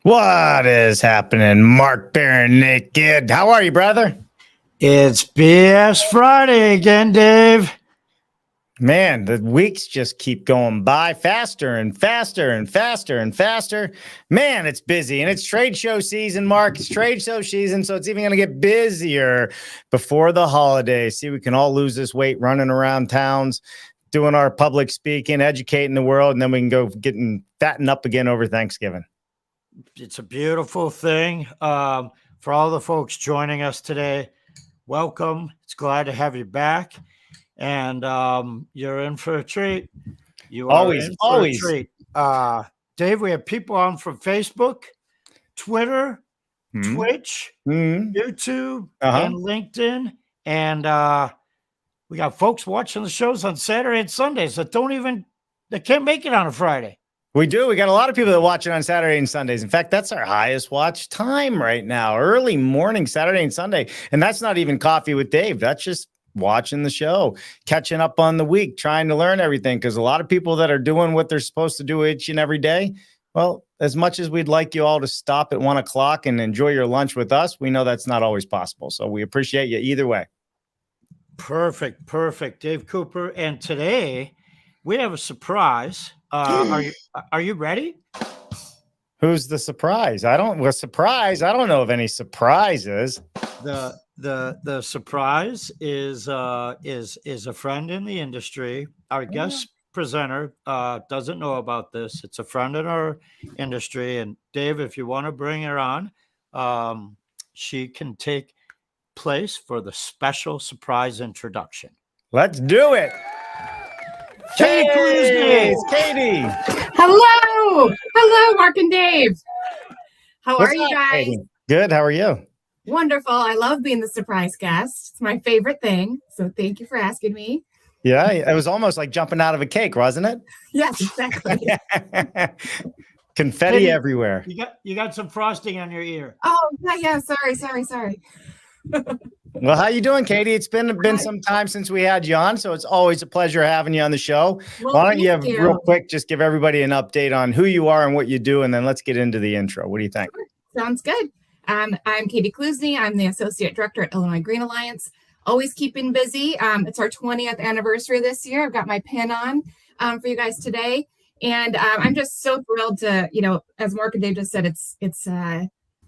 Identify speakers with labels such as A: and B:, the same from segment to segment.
A: What is happening, Mark Barron Naked? How are you, brother?
B: It's BS Friday again, Dave.
A: Man, the weeks just keep going by faster and faster and faster and faster. Man, it's busy, and it's trade show season, Mark. It's trade show season, so it's even going to get busier before the holidays. See, we can all lose this weight running around towns, doing our public speaking, educating the world, and then we can go getting fatten up again over Thanksgiving.
B: It's a beautiful thing. For all the folks joining us today, welcome. It's glad to have you back. And you're in for a treat. You are
A: always.
B: A treat. Dave, we have people on from Facebook, Twitter, Twitch, YouTube, and LinkedIn. And we got folks watching the shows on Saturday and Sundays that can't make it on a Friday.
A: We do. We got a lot of people that watch it on Saturday and Sundays. In fact, that's our highest watch time right now. Early morning, Saturday and Sunday. And that's not even Coffee with Dave. That's just watching the show, catching up on the week, trying to learn everything. Because a lot of people that are doing what they're supposed to do each and every day, well, as much as we'd like you all to stop at 1 o'clock and enjoy your lunch with us, we know that's not always possible. So we appreciate you either way.
B: Perfect. Dave Cooper. And today we have a surprise. Are you ready?
A: Who's the surprise? I don't know of any surprises.
B: The surprise is a friend in the industry. Our guest presenter doesn't know about this. It's a friend in our industry. And Dave, if you want to bring her on, she can take place for the special surprise introduction.
A: Let's do it.
B: Katie,
A: it's Katie.
C: Hello, Mark and Dave. How are you guys?
A: Katie? Good. How are you?
C: Wonderful. I love being the surprise guest. It's my favorite thing. So thank you for asking me.
A: Yeah, it was almost like jumping out of a cake, wasn't it?
C: Yes, exactly.
A: Confetti
B: Katie,
A: everywhere.
B: You got some frosting on your ear.
C: Oh, yeah. Sorry.
A: Well, how you doing, Katie? It's been some time since we had you on, so it's always a pleasure having you on the show.
C: Well,
A: why don't you real quick just give everybody an update on who you are and what you do, and then let's get into the intro. What do you think?
C: Sounds good. I'm Katie Klingenberg. I'm the Associate Director at Illinois Green Alliance. Always keeping busy. It's our 20th anniversary this year. I've got my pin on for you guys today. And I'm just so thrilled to, as Mark and Dave just said, it's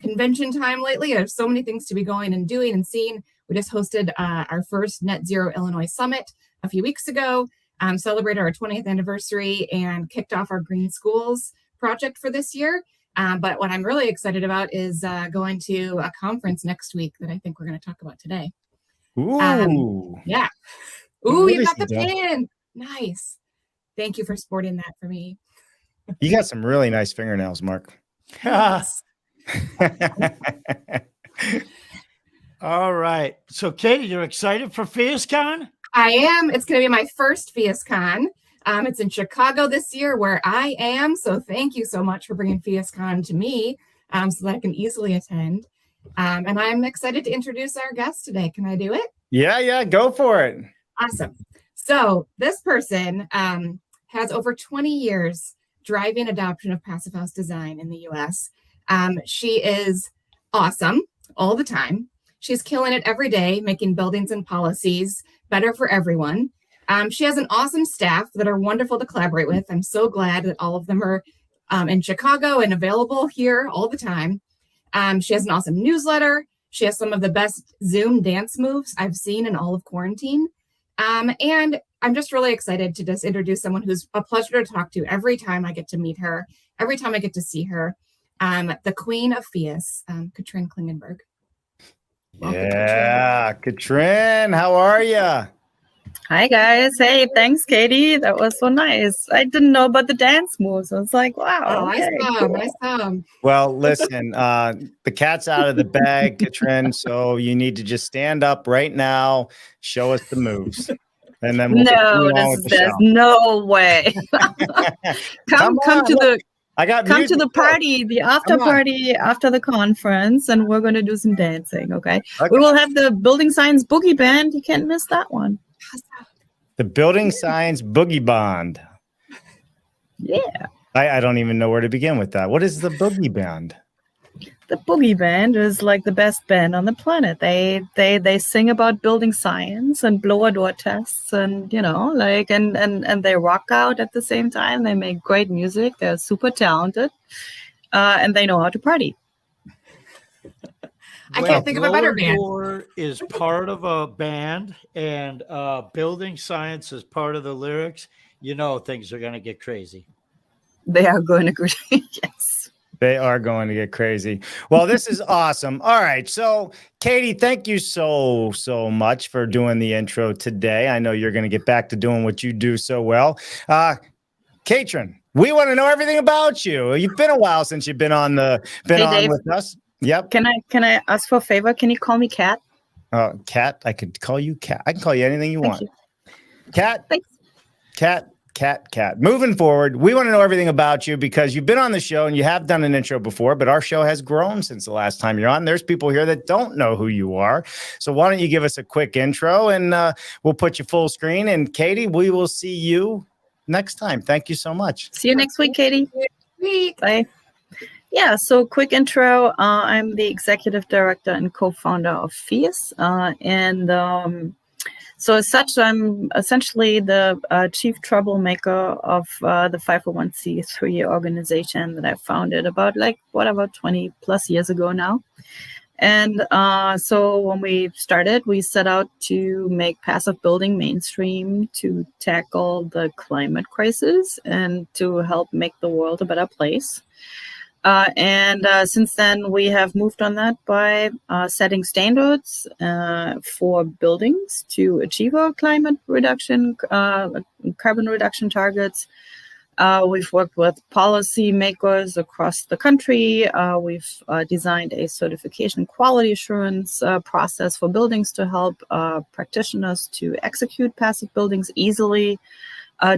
C: convention time lately. There's so many things to be going and doing and seeing. We just hosted our first Net Zero Illinois Summit a few weeks ago, celebrated our 20th anniversary, and kicked off our Green Schools project for this year. But what I'm really excited about is going to a conference next week that I think we're going to talk about today.
A: Ooh.
C: Yeah. Ooh, you got the pin. Nice. Thank you for sporting that for me.
A: You got some really nice fingernails, Mark.
C: Yes.
B: All right. So, Katie, you're excited for PHIUS?
C: I am. It's going to be my first PHIUS. It's in Chicago this year where I am. So thank you so much for bringing PHIUS to me so that I can easily attend. And I'm excited to introduce our guest today. Can I do it?
A: Yeah. Go for it.
C: Awesome. So this person has over 20 years driving adoption of Passive House design in the U.S. She is awesome all the time. She's killing it every day, making buildings and policies better for everyone. She has an awesome staff that are wonderful to collaborate with. I'm so glad that all of them are in Chicago and available here all the time. She has an awesome newsletter. She has some of the best Zoom dance moves I've seen in all of quarantine. And I'm just really excited to just introduce someone who's a pleasure to talk to every time I get to meet her, every time I get to see her, the queen of PHIUS, Katrin Klingenberg.
A: Welcome, yeah, Katrin, how are you?
D: Hi guys. Hey, thanks, Katie. That was so nice. I didn't know about the dance moves. I was like, wow.
C: Okay, I saw.
A: Well, listen, the cat's out of the bag, Katrin. So you need to just stand up right now, show us the moves, and then
D: there's no way. come to the. Come to the party, the after party after the conference, and we're going to do some dancing, okay? We will have the Building Science Boogie Band. You can't miss that one.
A: The Building Science Boogie Band.
D: Yeah.
A: I don't even know where to begin with that. What is the Boogie Band?
D: the boogie band is like the best band on the planet. They sing about building science and blower door tests, and and they rock out at the same time. They make great music. They're super talented, and they know how to party.
C: I can't think of a better band.
B: Blower door is part of a band, and building science is part of the lyrics. Things are going to get crazy.
D: They are going to get yes.
A: They are going to get crazy. Well, this is awesome. All right. So, Katie, thank you so much for doing the intro today. I know you're going to get back to doing what you do so well. Katrin, we want to know everything about you. You've been a while since you've been on
D: Dave,
A: with us. Yep.
D: Can I ask for a favor? Can you call me Kat?
A: Kat, I could call you Kat. I can call you anything you want. Kat.
D: Thanks.
A: Kat. Moving forward, we want to know everything about you because you've been on the show and you have done an intro before, but our show has grown since the last time you're on. There's people here that don't know who you are. So why don't you give us a quick intro and we'll put you full screen. And Katie, we will see you next time. Thank you so much.
D: See you next week, Katie. Bye. Yeah, so quick intro. I'm the executive director and co-founder of PHIUS. So as such, I'm essentially the chief troublemaker of the 501c3 organization that I founded about 20 plus years ago now. And so when we started, we set out to make passive building mainstream, to tackle the climate crisis and to help make the world a better place. Since then, we have moved on that by setting standards for buildings to achieve our climate reduction, carbon reduction targets. We've worked with policy makers across the country. We've designed a certification quality assurance process for buildings to help practitioners to execute passive buildings easily,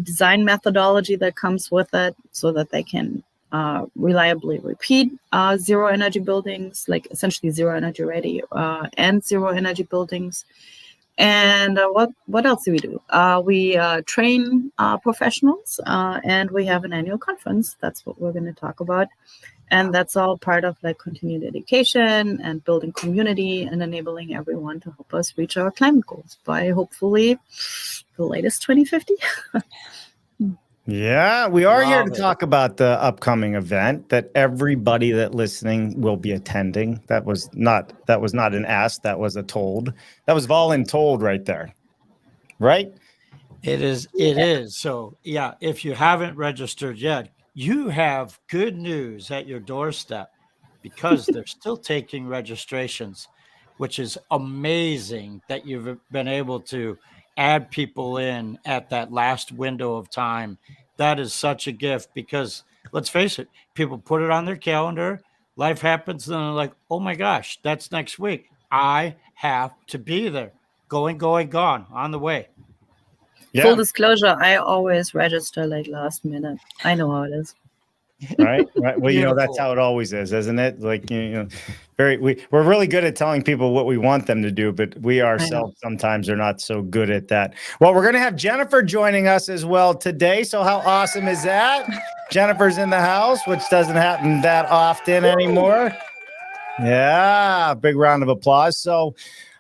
D: design methodology that comes with it so that they can reliably repeat zero energy buildings, like essentially zero energy ready and zero energy buildings. And what else do we do? We train professionals and we have an annual conference. That's what we're going to talk about. And that's all part of continued education and building community and enabling everyone to help us reach our climate goals by hopefully the latest 2050.
A: Yeah, we are here to talk about the upcoming event that everybody that listening will be attending. That was not an ask, that was a told. That was voluntold right there. Right?
B: It is. So, yeah, if you haven't registered yet, you have good news at your doorstep because they're still taking registrations, which is amazing that you've been able to add people in at that last window of time. That is such a gift because let's face it, people put it on their calendar, life happens, and they're like, oh my gosh, that's next week. I have to be there. Going, gone, on the way.
A: Yeah.
D: Full disclosure, I always register last minute. I know how it is.
A: Right. Well, that's how it always is, isn't it? We're really good at telling people what we want them to do, but we ourselves sometimes are not so good at that. Well, we're going to have Jennifer joining us as well today. So how awesome is that? Jennifer's in the house, which doesn't happen that often anymore. Yeah. Big round of applause. So,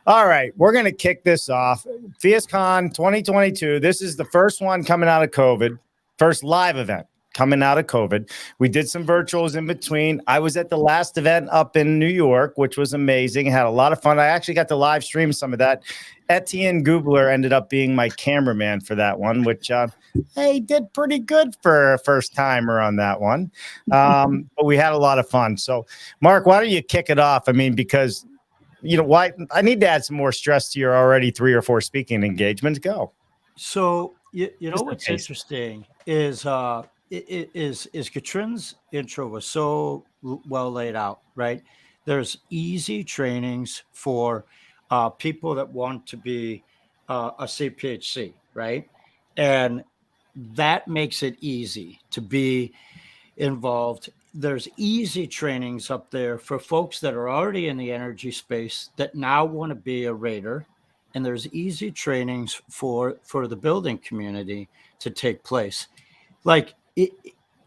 A: all right, we're going to kick this off. PHIUSCon 2022. This is the first one coming out of COVID, first live event coming out of COVID. We did some virtuals in between. I was at the last event up in New York, which was amazing. Had a lot of fun. I actually got to live stream some of that. Etienne Gubler ended up being my cameraman for that one, which he did pretty good for a first timer on that one. But we had a lot of fun. So, Mark, why don't you kick it off? I mean, because why I need to add some more stress to your already 3 or 4 speaking engagements. Go.
B: So what's interesting is Katrin's intro was so well laid out, right? There's easy trainings for people that want to be a CPHC, right? And that makes it easy to be involved. There's easy trainings up there for folks that are already in the energy space that now want to be a rater. And there's easy trainings for the building community to take place.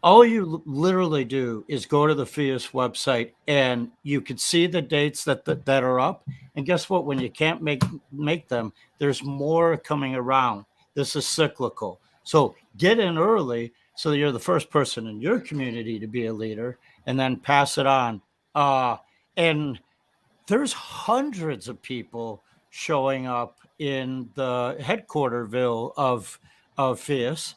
B: all you literally do is go to the PHIUS website, and you can see the dates that are up. And guess what? When you can't make them, there's more coming around. This is cyclical. So get in early so that you're the first person in your community to be a leader, and then pass it on. And there's hundreds of people showing up in the headquarterville of PHIUS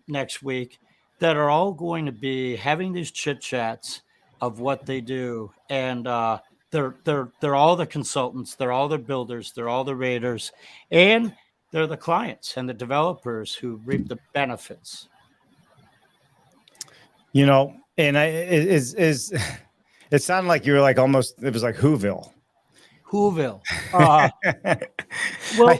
B: next week that are all going to be having these chit chats of what they do. And they're all the consultants, they're all the builders, they're all the raiders, and they're the clients and the developers who reap the benefits.
A: You know, and it sounded like you were like almost, it was like Whoville.
B: Well,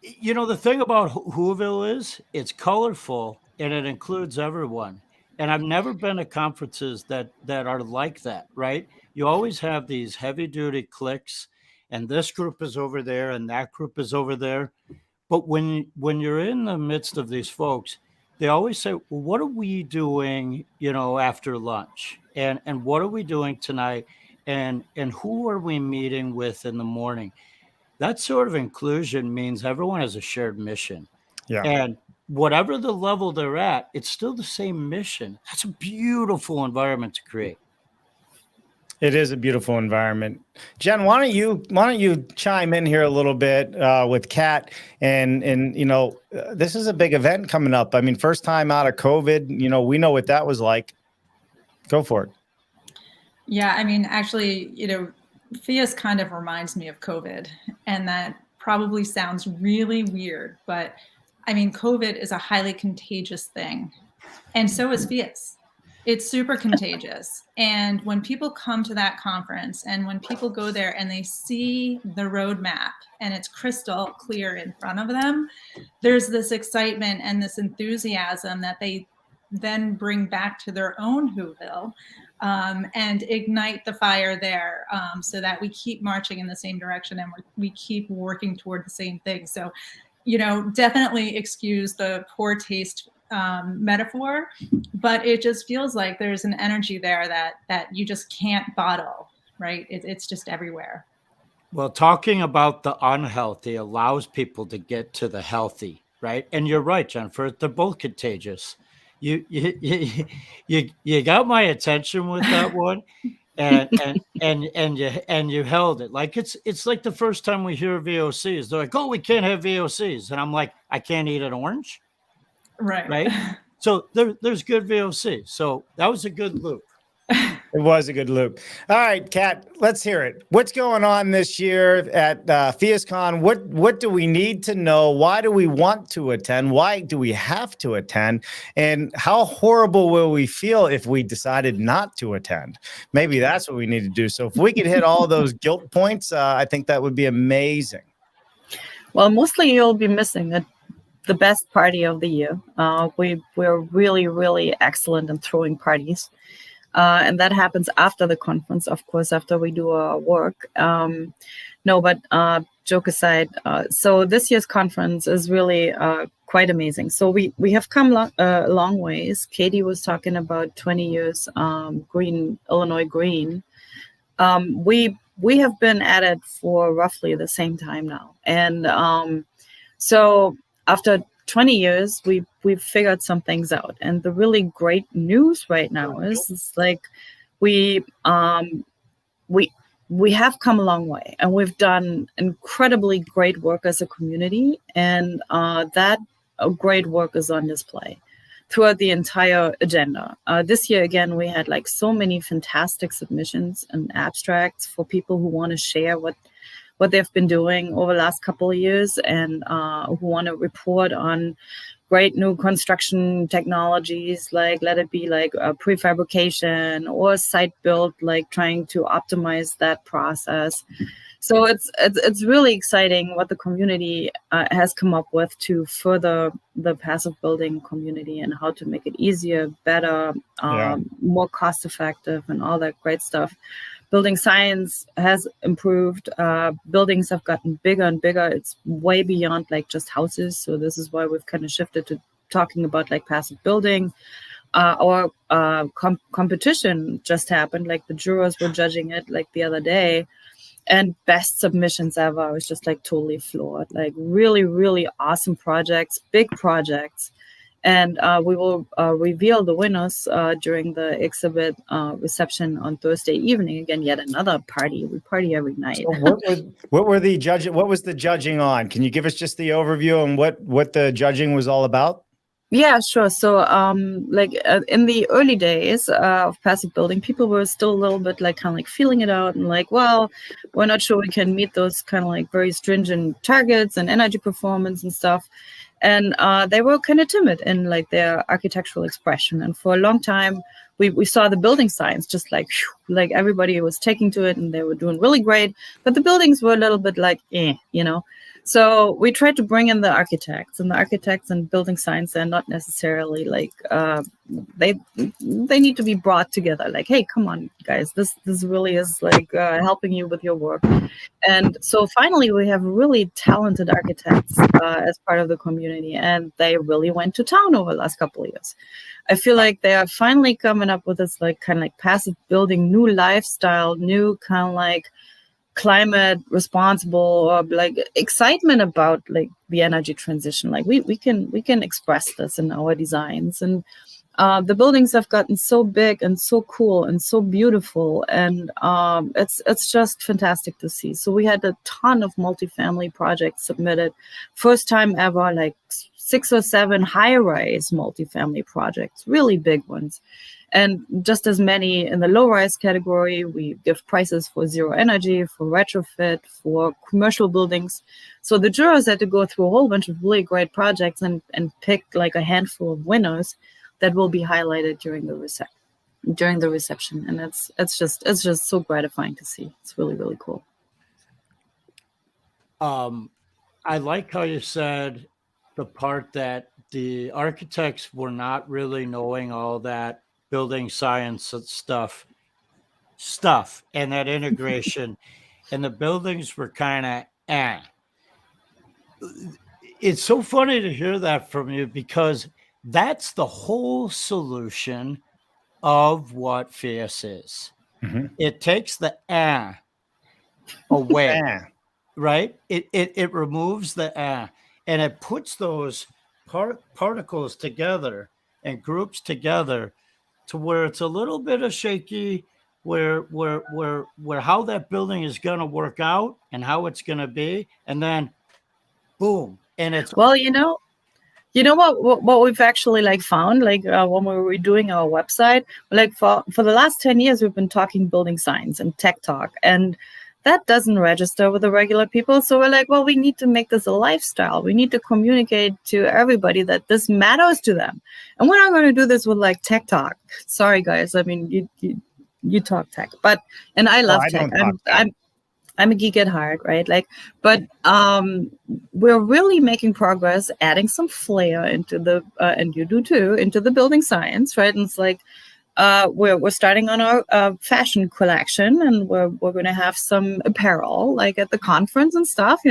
B: you know, the thing about Whoville is it's colorful and it includes everyone. And I've never been to conferences that are like that, right? You always have these heavy duty cliques, and this group is over there and that group is over there. But when you're in the midst of these folks, they always say, well, what are we doing, you know, after lunch? And what are we doing tonight? And who are we meeting with in the morning? That sort of inclusion means everyone has a shared mission.
A: Yeah.
B: And whatever the level they're at, it's still the same mission. That's a beautiful environment to create.
A: It is a beautiful environment. Jen, why don't you chime in here a little bit with Kat, and you know, this is a big event coming up. I mean, first time out of COVID, you know, we know what that was like. Go for it.
E: Yeah, I mean, actually, you know, PHIUS kind of reminds me of COVID, and that probably sounds really weird, but I mean, COVID is a highly contagious thing, and so is PHIUS. It's super contagious. And when people come to that conference, and when people go there and they see the roadmap and it's crystal clear in front of them, there's this excitement and this enthusiasm that they then bring back to their own Whoville, and ignite the fire there, so that we keep marching in the same direction and we keep working toward the same thing. So, you know, definitely excuse the poor taste metaphor, but it just feels like there's an energy there that you just can't bottle, right? It's just everywhere.
B: Well, talking about the unhealthy allows people to get to the healthy, right? And you're right, Jennifer, they're both contagious. You got my attention with that one, and you held it. Like it's like the first time we hear VOCs, they're like, oh, we can't have VOCs, and I'm like, I can't eat an orange. Right. So there's good VOC. So that was a good loop.
A: It was a good loop. All right, Kat, let's hear it. What's going on this year at PHIUSCon? What do we need to know? Why do we want to attend? Why do we have to attend? And how horrible will we feel if we decided not to attend? Maybe that's what we need to do. So if we could hit all those guilt points, I think that would be amazing.
D: Well, mostly you'll be missing it. The best party of the year. We're really, really excellent in throwing parties. And that happens after the conference, of course, after we do our work. But joke aside, so this year's conference is really quite amazing. So we have come a long ways. Katie was talking about 20 years, Illinois Green. We have been at it for roughly the same time now. And so after 20 years, we've figured some things out. And the really great news right now is it's like we have come a long way, and we've done incredibly great work as a community, and that great work is on display throughout the entire agenda. This year, again, we had like so many fantastic submissions and abstracts for people who want to share what they've been doing over the last couple of years, and who want to report on great new construction technologies, like let it be like prefabrication or site build, like trying to optimize that process. So it's really exciting what the community has come up with to further the passive building community and how to make it easier, better, more cost effective, and all that great stuff. Building science has improved. Buildings have gotten bigger and bigger. It's way beyond like just houses. So this is why we've kind of shifted to talking about like passive building. our competition just happened. Like the jurors were judging it like the other day, and best submissions ever. I was just like totally floored. Like really, really awesome projects, big projects. And we will reveal the winners during the exhibit reception on Thursday evening. Again, yet another party. We party every night.
A: So what were the judging? What was the judging on? Can you give us just the overview on what the judging was all about?
D: Yeah, sure. So, in the early days of passive building, people were still a little bit like kind of like feeling it out and like, well, we're not sure we can meet those kind of like very stringent targets and energy performance and stuff. And they were kind of timid in like their architectural expression. And for a long time, we saw the building science just like everybody was taking to it and they were doing really great. But the buildings were a little bit like, So we tried to bring in the architects, and building science, they're not necessarily like, they need to be brought together. Like, hey, come on, guys, this really is like helping you with your work. And so finally, we have really talented architects as part of the community, and they really went to town over the last couple of years. I feel like they are finally coming up with this like kind of like passive building, new lifestyle, new kind of like climate responsible, or like excitement about like the energy transition. Like we can express this in our designs, and the buildings have gotten so big and so cool and so beautiful, and it's just fantastic to see. So we had a ton of multifamily projects submitted, first time ever, like 6 or 7 high-rise multifamily projects, really big ones. And just as many in the low-rise category. We give prizes for zero energy, for retrofit, for commercial buildings. So the jurors had to go through a whole bunch of really great projects and pick like a handful of winners that will be highlighted during the reception. And it's just so gratifying to see. It's really, really cool.
B: I like how you said the part that the architects were not really knowing all that building science stuff and that integration and the buildings were kind of It's so funny to hear that from you, because that's the whole solution of what PHIUS is. Mm-hmm. It takes the away, right? It removes the and it puts those particles together and groups together to where it's a little bit of shaky, where how that building is going to work out and how it's going to be, and then boom, and it's
D: well, you know what we've actually like found, like when we were doing our website, like for the last 10 years we've been talking building science and tech talk, and that doesn't register with the regular people. So we're like, well, we need to make this a lifestyle. We need to communicate to everybody that this matters to them. And we're not going to do this with like tech talk. Sorry, guys. I mean, you talk tech, and I love tech. I'm a geek at heart, right? Like, but we're really making progress, adding some flair into the, and you do too, into the building science, right? And it's like, we're starting on our fashion collection, and we're going to have some apparel like at the conference and stuff,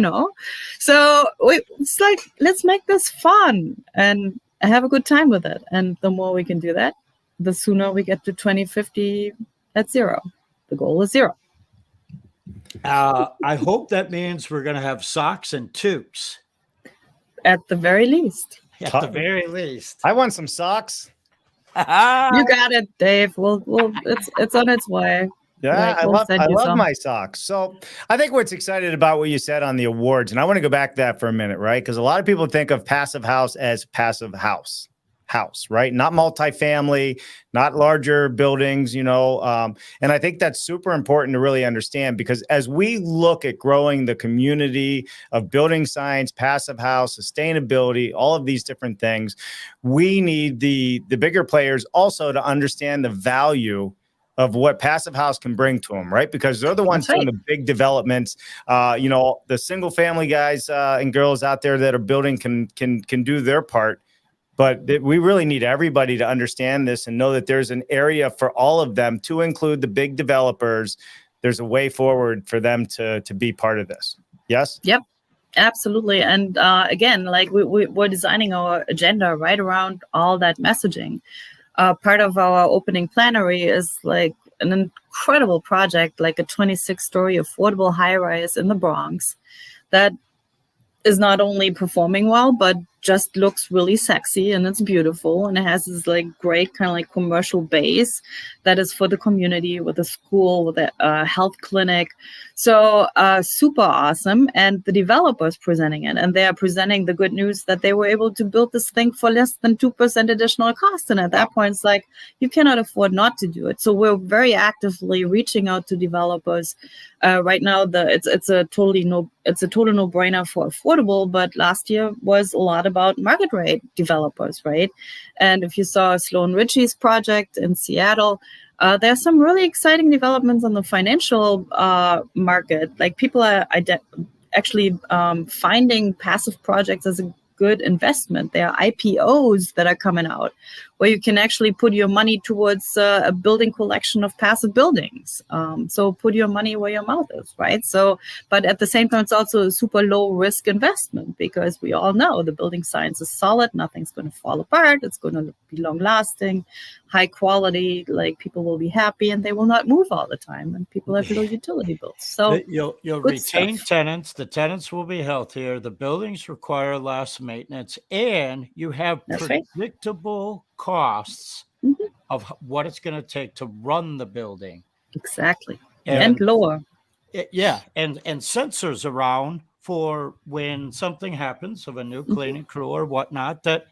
D: So it's like, let's make this fun and have a good time with it. And the more we can do that, the sooner we get to 2050 at zero. The goal is zero.
B: I hope that means we're going to have socks and toques.
D: At the very least.
B: At the very least.
A: I want some socks.
D: You got it, Dave. We'll it's on its way.
A: Yeah, I love my socks. So I think what's excited about what you said on the awards, and I want to go back to that for a minute, right? Because a lot of people think of passive house as passive house, right? Not multifamily, not larger buildings, and I think that's super important to really understand, because as we look at growing the community of building science, passive house, sustainability, all of these different things, we need the bigger players also to understand the value of what passive house can bring to them, right? Because they're the ones doing the big developments. The single family guys and girls out there that are building can do their part. But we really need everybody to understand this and know that there's an area for all of them, to include the big developers. There's a way forward for them to be part of this. Yes?
D: Yep, absolutely. And again, like we're designing our agenda right around all that messaging. part of our opening plenary is like an incredible project, like a 26-story affordable high-rise in the Bronx that is not only performing well, but just looks really sexy and it's beautiful. And it has this like great kind of like commercial base that is for the community, with a school, with a health clinic. So super awesome. And the developers presenting it, and they are presenting the good news that they were able to build this thing for less than 2% additional cost. And at that point, it's like, you cannot afford not to do it. So we're very actively reaching out to developers. Right now, it's a total no-brainer for affordable, but last year was a lot about market rate developers, right? And if you saw Sloan Ritchie's project in Seattle, there's some really exciting developments on the financial market. Like people are actually finding passive projects as a good investment. There are IPOs that are coming out where you can actually put your money towards a building collection of passive buildings. So put your money where your mouth is, right? So, but at the same time, it's also a super low risk investment, because we all know the building science is solid. Nothing's going to fall apart. It's going to be long lasting, high quality, like people will be happy and they will not move all the time, and people have low utility bills. So
B: you'll retain tenants. The tenants will be healthier. The buildings require less maintenance, and you have predictable costs of what it's going to take to run the building.
D: Exactly. And lower.
B: And sensors around for when something happens of a new cleaning crew or whatnot, that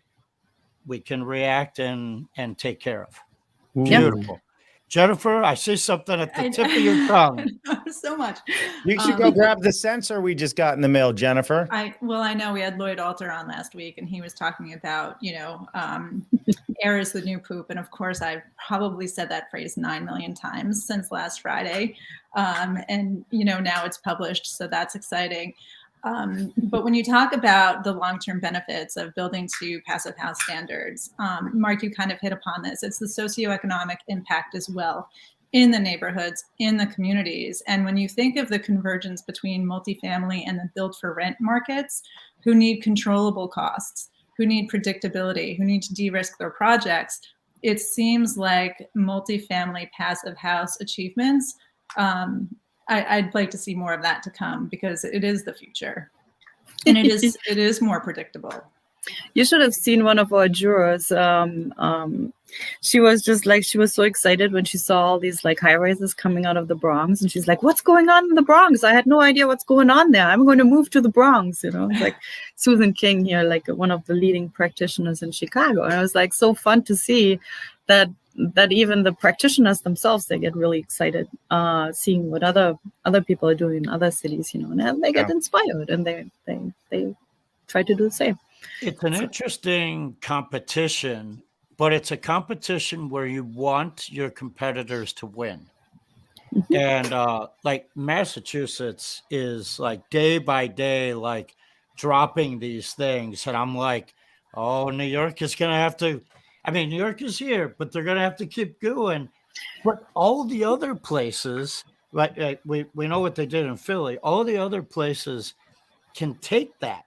B: we can react and take care of. Beautiful. Jennifer, I see something at the tip of your tongue.
E: So much.
A: You should go grab the sensor we just got in the mail, Jennifer.
E: I know we had Lloyd Alter on last week, and he was talking about, air is the new poop. And of course, I've probably said that phrase 9 million times since last Friday. And now it's published, so that's exciting. But when you talk about the long-term benefits of building to passive house standards, Mark, you kind of hit upon this. It's the socioeconomic impact as well in the neighborhoods, in the communities. And when you think of the convergence between multifamily and the build for rent markets, who need controllable costs, who need predictability, who need to de-risk their projects, it seems like multifamily passive house achievements, I'd like to see more of that to come, because it is the future, and it is more predictable.
D: You should have seen one of our jurors. She was just like, she was so excited when she saw all these like high rises coming out of the Bronx, and she's like, "What's going on in the Bronx? I had no idea what's going on there. I'm going to move to the Bronx." It's like Susan King here, like one of the leading practitioners in Chicago, and it was like so fun to see that even the practitioners themselves, they get really excited seeing what other people are doing in other cities, and they get inspired, and they try to do the same.
B: It's an interesting competition, but it's a competition where you want your competitors to win. And like Massachusetts is like day by day, like dropping these things. And I'm like, oh, New York is going to have to, New York is here, but they're going to have to keep going. But all the other places, like we know what they did in Philly, all the other places can take that.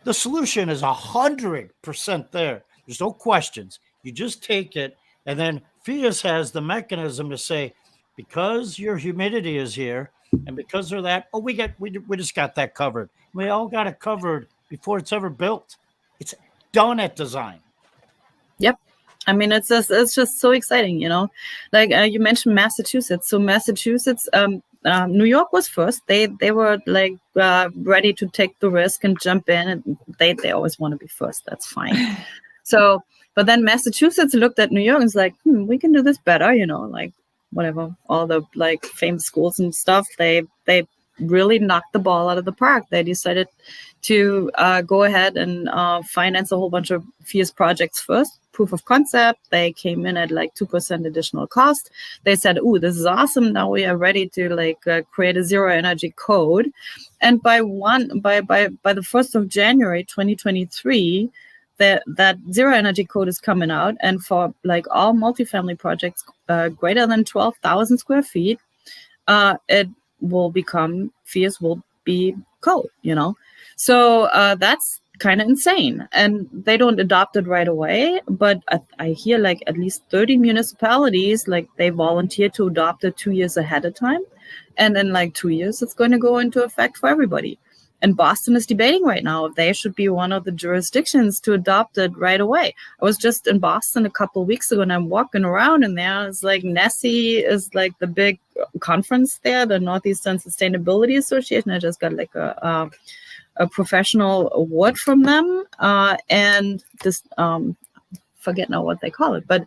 B: The solution is 100% there. There's no questions. You just take it, and then PHIUS has the mechanism to say, because your humidity is here, and because of that, we just got that covered. We all got it covered before it's ever built. It's done at design.
D: Yep. It's just so exciting, Like you mentioned Massachusetts. So Massachusetts, New York was first. They were like ready to take the risk and jump in, and they always want to be first. That's fine. So, but then Massachusetts looked at New York and was like, we can do this better, like whatever, all the like famous schools and stuff. They really knocked the ball out of the park. They decided to go ahead and finance a whole bunch of PHIUS projects first. Proof of concept. They came in at like 2% additional cost. They said, "Ooh, this is awesome. Now we are ready to like create a zero energy code." And by the 1st of January 2023, that zero energy code is coming out, and for like all multifamily projects greater than 12,000 square feet, it will become PHIUS will be code. So kind of insane, and they don't adopt it right away. But I hear like at least 30 municipalities, like they volunteer to adopt it 2 years ahead of time. And in like 2 years, it's going to go into effect for everybody. And Boston is debating right now if they should be one of the jurisdictions to adopt it right away. I was just in Boston a couple of weeks ago, and I'm walking around, and there it's like NESI is like the big conference there, the Northeastern Sustainability Association. I just got like a professional award from them, and this forget now what they call it, but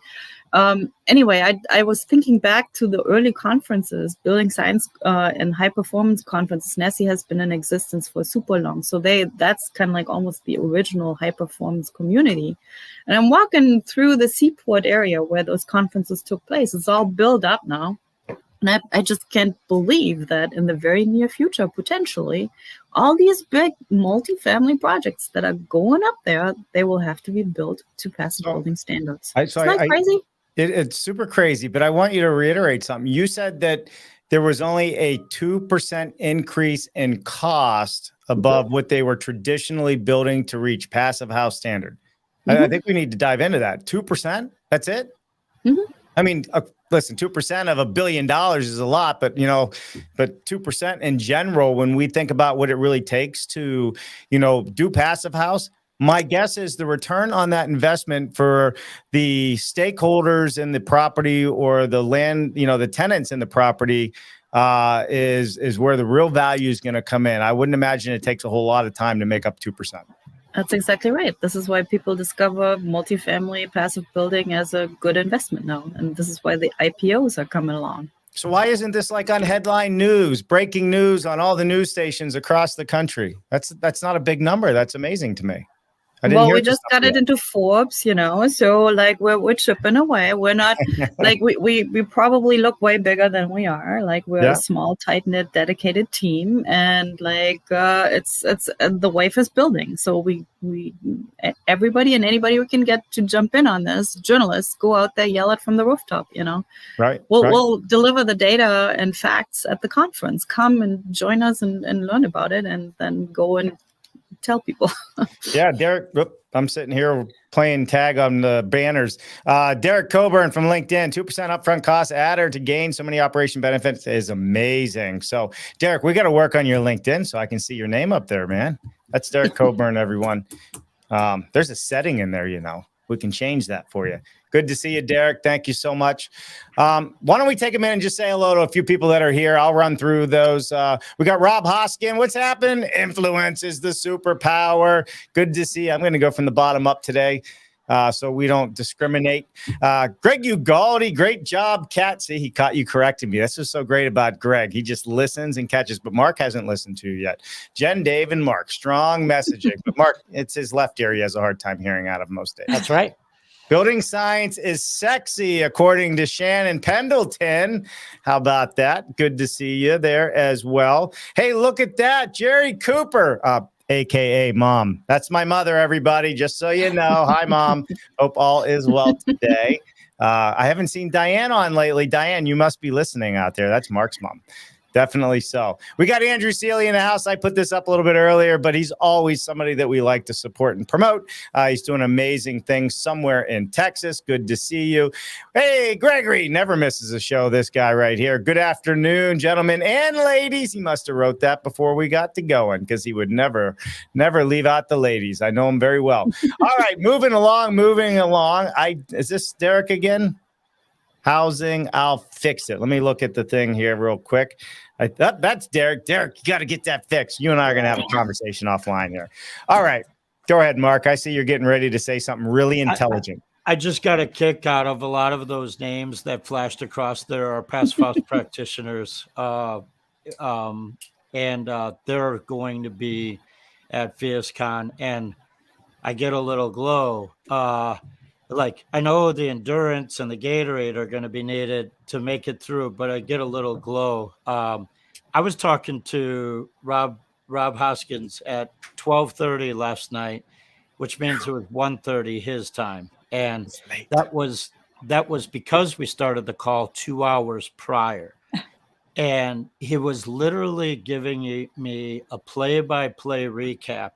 D: anyway, I was thinking back to the early conferences, building science and high performance conferences. NESI has been in existence for super long, so that's kind of like almost the original high performance community. And I'm walking through the seaport area where those conferences took place. It's all built up now. And I just can't believe that in the very near future, potentially, all these big multifamily projects that are going up there, they will have to be built to pass building standards. Isn't that crazy?
A: It's super crazy, but I want you to reiterate something. You said that there was only a 2% increase in cost above what they were traditionally building to reach passive house standard. Mm-hmm. I think we need to dive into that. 2%? That's it? Mm-hmm. I mean, listen, 2% of $1 billion is a lot, but 2% in general, when we think about what it really takes to, do passive house, my guess is the return on that investment for the stakeholders in the property or the land, the tenants in the property is where the real value is going to come in. I wouldn't imagine it takes a whole lot of time to make up 2%.
D: That's exactly right. This is why people discover multifamily passive building as a good investment now. And this is why the IPOs are coming along.
A: So why isn't this like on headline news, breaking news on all the news stations across the country? That's not a big number. That's amazing to me.
D: Well, we just got it into Forbes, so like we're chipping away. We're not like we probably look way bigger than we are. Like we're a small, tight-knit, dedicated team, and like it's the wave is building. So we everybody and anybody we can get to jump in on this, journalists, go out there, yell it from the rooftop.
A: Right.
D: We'll deliver the data and facts at the conference. Come and join us and learn about it, and then go and tell people.
A: Yeah, Derek, I'm sitting here playing tag on the banners. Derek Coburn from LinkedIn, 2% upfront cost adder to gain so many operation benefits is amazing. So Derek, we got to work on your LinkedIn so I can see your name up there, man. That's Derek Coburn, everyone. There's a setting in there, we can change that for you. Good to see you, Derek. Thank you so much. Why don't we take a minute and just say hello to a few people that are here? I'll run through those. We got Rob Hoskin. What's happened? Influence is the superpower. Good to see you. I'm going to go from the bottom up today so we don't discriminate. Greg Ugaldi, great job, Kat. See, he caught you correcting me. That's what's so great about Greg. He just listens and catches, but Mark hasn't listened to you yet. Jen, Dave, and Mark, strong messaging. But Mark, it's his left ear he has a hard time hearing out of most days.
B: That's right.
A: Building science is sexy, according to Shannon Pendleton. How about that? Good to see you there as well. Hey, look at that. Jerry Cooper, a.k.a. Mom. That's my mother, everybody, just so you know. Hi, Mom. Hope all is well today. I haven't seen Diane on lately. Diane, you must be listening out there. That's Mark's mom. Definitely so. We got Andrew Seeley in the house. I put this up a little bit earlier, but he's always somebody that we like to support and promote. He's doing amazing things somewhere in Texas. Good to see you. Hey, Gregory, never misses a show, this guy right here. Good afternoon, gentlemen and ladies. He must have wrote that before we got to going because he would never leave out the ladies. I know him very well. All right, moving along. Is this Derek again? Housing, I'll fix it. Let me look at the thing here real quick. That's Derek. Derek, you got to get that fixed. You and I are going to have a conversation offline here. All right. Go ahead, Mark. I see you're getting ready to say something really intelligent.
B: I just got a kick out of a lot of those names that flashed across there are passive house practitioners. And they're going to be at PHIUS, and I get a little glow. Like, I know the endurance and the Gatorade are going to be needed to make it through, but I get a little glow. I was talking to Rob Hoskins at 12:30 last night, which means it was 1:30 his time. And that was because we started the call 2 hours prior. And he was literally giving me a play-by-play recap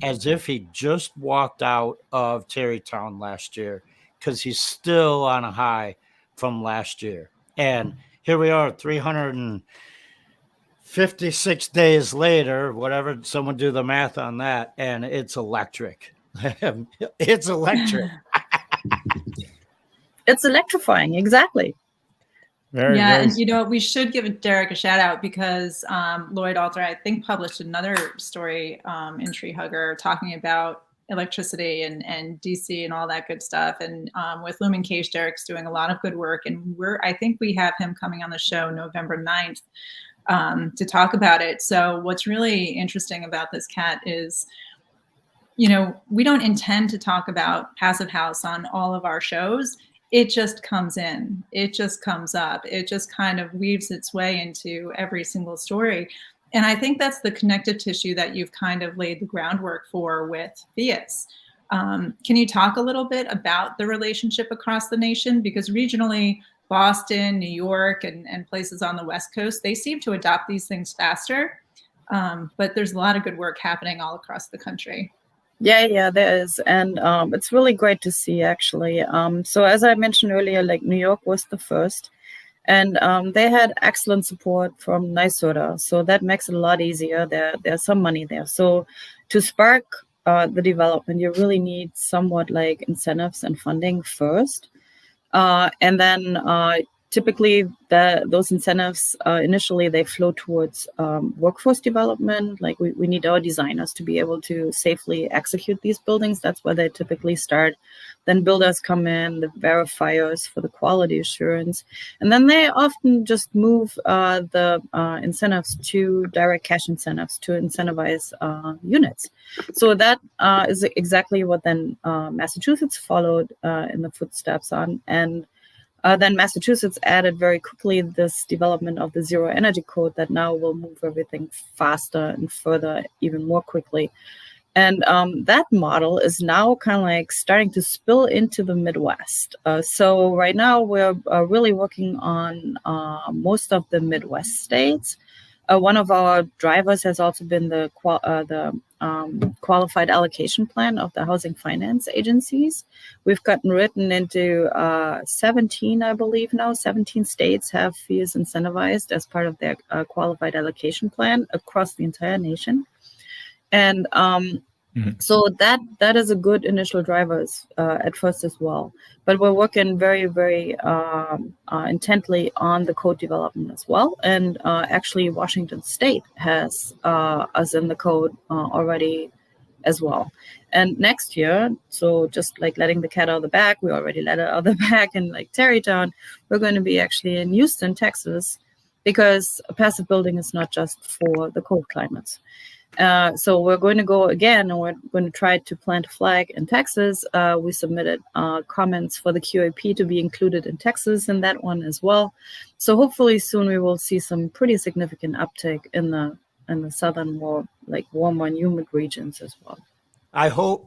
B: as if he just walked out of Terrytown last year, because he's still on a high from last year. And here we are 356 days later, whatever, someone do the math on that, and it's electric. It's electric.
D: It's electrifying, exactly.
E: And you know, we should give Derek a shout out, because Lloyd Alter, I think, published another story in Tree Hugger talking about electricity and DC and all that good stuff. And with Lumen Cage, Derek's doing a lot of good work, and I think we have him coming on the show November 9th to talk about it. So what's really interesting about this, Kat, is, you know, we don't intend to talk about Passive House on all of our shows. It just comes in, it just comes up, it just kind of weaves its way into every single story. And I think that's the connective tissue that you've kind of laid the groundwork for with PHIUS. Can you talk a little bit about the relationship across the nation? Because regionally, Boston, New York, and places on the West Coast, they seem to adopt these things faster. But there's a lot of good work happening all across the country.
D: Yeah, there is. And it's really great to see, actually. So as I mentioned earlier, like New York was the first, and they had excellent support from NYSERDA. So that makes it a lot easier. There's some money there. So to spark the development, you really need somewhat like incentives and funding first. And then typically those incentives initially they flow towards workforce development. Like we need our designers to be able to safely execute these buildings. That's where they typically start. Then builders come in, the verifiers for the quality assurance, and then they often just move the incentives to direct cash incentives to incentivize units. So that is exactly what then Massachusetts followed in the footsteps on. And then Massachusetts added very quickly this development of the Zero Energy Code that now will move everything faster and further, even more quickly. And that model is now kind of like starting to spill into the Midwest. So right now we're really working on most of the Midwest states. One of our drivers has also been the qualified allocation plan of the housing finance agencies. We've gotten written into 17, I believe now. 17 states have PHIUS incentivized as part of their qualified allocation plan across the entire nation. And so that is a good initial drivers at first as well. But we're working very, very intently on the code development as well. And actually, Washington State has us in the code already as well. And next year, so just like letting the cat out of the bag, we already let it out of the bag in like Terrytown, we're going to be actually in Houston, Texas, because a passive building is not just for the cold climates. So we're going to go again, and we're going to try to plant a flag in Texas. We submitted comments for the QAP to be included in Texas in that one as well. So hopefully soon we will see some pretty significant uptake in the southern, more like warmer and humid regions as well.
B: I hope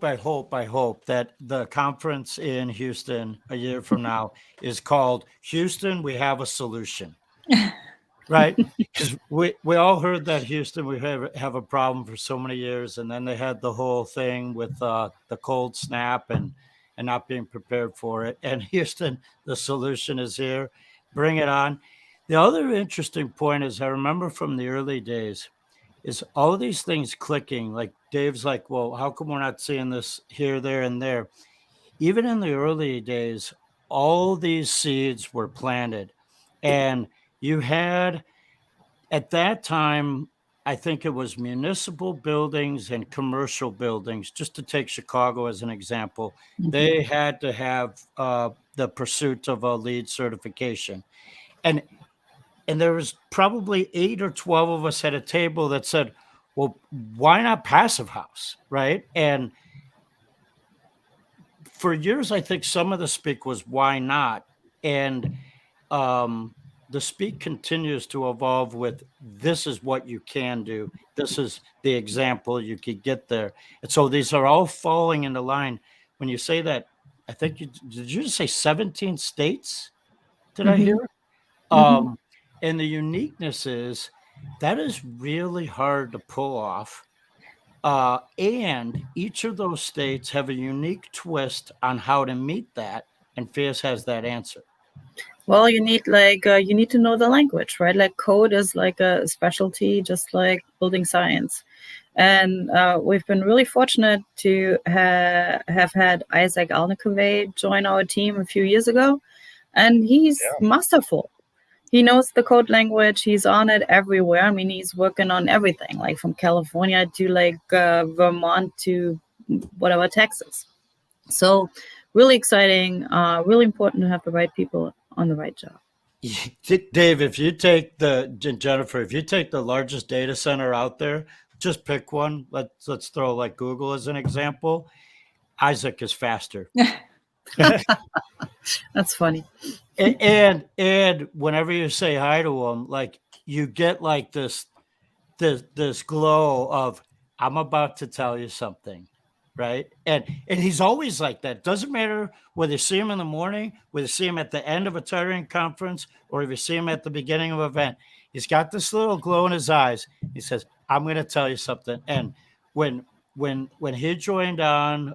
B: that the conference in Houston a year from now is called Houston, We Have a Solution. Right, because we all heard that Houston, we have a problem for so many years, and then they had the whole thing with the cold snap and not being prepared for it. And Houston, the solution is here. Bring it on. The other interesting point is, I remember from the early days, is all these things clicking. Like Dave's like, well, how come we're not seeing this here, there, and there? Even in the early days, all these seeds were planted, and you had, at that time, I think it was municipal buildings and commercial buildings, just to take Chicago as an example. Mm-hmm. They had to have the pursuit of a LEED certification. And there was probably 8 or 12 of us at a table that said, well, why not Passive House, right? And for years, I think some of the speak was, why not? And the speak continues to evolve with, this is what you can do. This is the example you could get there. And so these are all falling into line. When you say that, I think did you just say 17 states? Did I hear? And the uniqueness is that is really hard to pull off. And each of those states have a unique twist on how to meet that. And PHIUS has that answer.
D: Well, you need you need to know the language, right? Like code is like a specialty, just like building science. And we've been really fortunate to have had Isaac Alnikove join our team a few years ago. And he's masterful. He knows the code language. He's on it everywhere. I mean, he's working on everything, like from California to like Vermont to whatever, Texas. So really exciting, really important to have the right people on the right job.
B: Dave, if you take Jennifer, if you take the largest data center out there, just pick one. Let's throw like Google as an example. Isaac is faster.
D: That's funny.
B: And whenever you say hi to him, like you get like this glow of, I'm about to tell you something, right? And he's always like that. Doesn't matter whether you see him in the morning, whether you see him at the end of a tethering conference, or if you see him at the beginning of an event. He's got this little glow in his eyes. He says, I'm going to tell you something. And when he joined on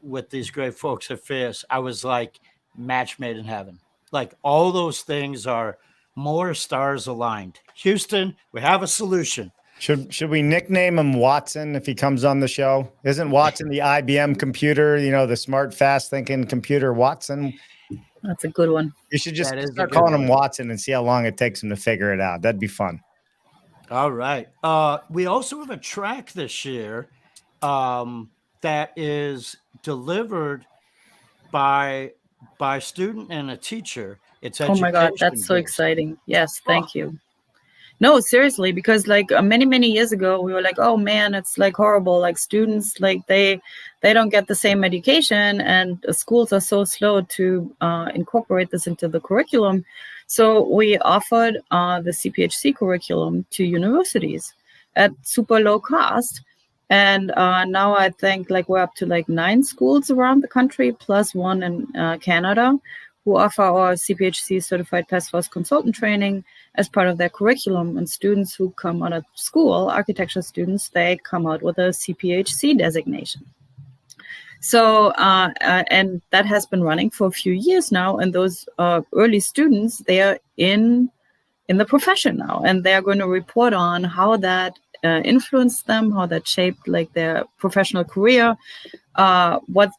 B: with these great folks at PHIUS, I was like, match made in heaven. Like all those things are more stars aligned. Houston, we have a solution.
A: Should we nickname him Watson if he comes on the show? Isn't Watson the IBM computer, the smart, fast thinking computer Watson?
D: That's a good one.
A: You should just start calling him Watson and see how long it takes him to figure it out. That'd be fun.
B: All right. We also have a track this year that is delivered by a student and a teacher. It's
D: oh my God, that's so exciting. Yes, thank you. No, seriously, because like many years ago, we were like, oh man, it's like horrible. Like students, like they don't get the same education, and schools are so slow to incorporate this into the curriculum. So we offered the CPHC curriculum to universities at super low cost. And now I think like we're up to like 9 schools around the country, plus one in Canada, who offer our CPHC certified PASS consultant training as part of their curriculum. And students who come out of school, architecture students, they come out with a CPHC designation. So, and that has been running for a few years now. And those early students, they are in the profession now, and they're going to report on how that influenced them, how that shaped like their professional career, what